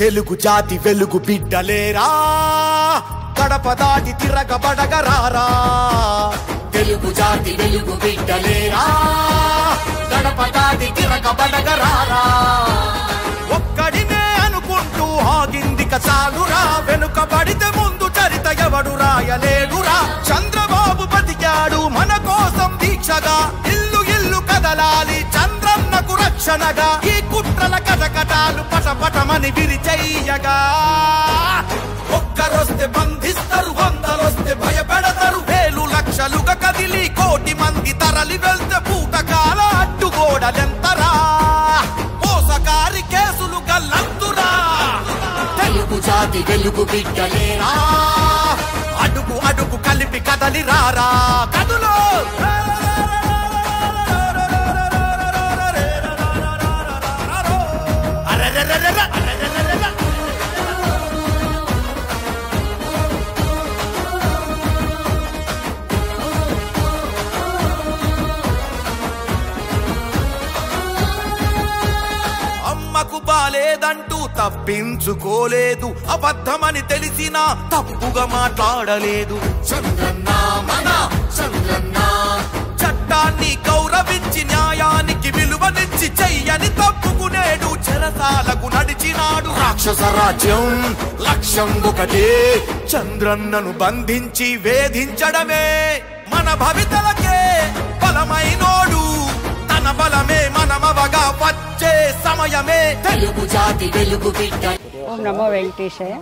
తెలుగు జాతి వెలుగు బిడ్డలేరా గడప దాటి తిరగబడగరారా తెలుగు జాతి వెలుగు బిడ్డలేరా గడప దాటి తిరగబడగరారా ఒక్కడినే అనుకుంటూ ఆగిందిక చాలురా వెనుకబడితే ముందు చరిత ఎవడు రాయలేడురా చంద్రబాబు బతికాడు మన కోసం దీక్షగా ఇల్లు ఇల్లు కదలాలి చంద్రన్నకు రక్షణగా ఈ కుట్రల కటకటాలు పటపటమని విరిచెయ్యగా ఒక్కరొస్తే బంధిస్తారు వందలొస్తే భయపెడతారు వేలు లక్షలుగా కదిలి కోటి మంది తరలి వెళ్తే పూటకాల అడ్డుగోడలెంతరా మోసకారి కేసులు గల్లంతురా తెలుగు జాతి వెలుగు బిడ్డలేరా అడుగు అడుగు కలిపి కదలి రారా కదులో అమ్మకు బాలేదంటూ తప్పించుకోలేదు అబద్ధమని తెలిసినా తప్పుగా మాట్లాడలేదు చంద్రన్న మన చంద్రన్న చట్టాన్ని గౌరవించి న్యాయానికి విలువనిచ్చి చెయ్యని తప్పుకునేడు చెరసాలకు నడిచినాడు రాక్షస రాజ్యం లక్ష్యం ఒకటే చంద్రన్నను బంధించి వేధించడమే మన భవితలకే బలమైనోడు తన బలమే మనమవగా వచ్చే సమయమే తెలుగు జాతి వెలుగు బిడ్డ. ఓం నమో వెంకటేశాయ.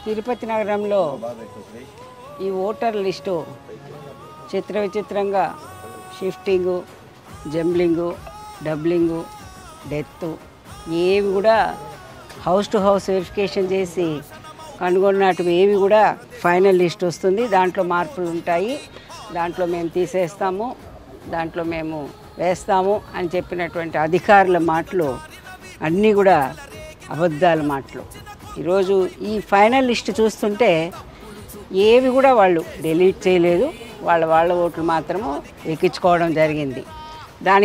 తిరుపతి నగరంలో ఈ ఓటర్ లిస్టు చిత్ర విచిత్రంగా షిఫ్టింగు జంబ్లింగు డబ్లింగు డెత్ ఏవి కూడా హౌస్ టు హౌస్ వెరిఫికేషన్ చేసి కనుగొన్నట్టు ఏవి కూడా ఫైనల్ లిస్ట్ వస్తుంది. దాంట్లో మార్పులు ఉంటాయి, దాంట్లో మేము తీసేస్తాము, దాంట్లో మేము వేస్తాము అని చెప్పినటువంటి అధికారుల మాటలు అన్నీ కూడా అబద్ధాల మాటలు. ఈరోజు ఈ ఫైనల్ లిస్ట్ చూస్తుంటే ఏవి కూడా వాళ్ళు డిలీట్ చేయలేదు, వాళ్ళ ఓట్లు మాత్రము ఎక్కించుకోవడం జరిగింది.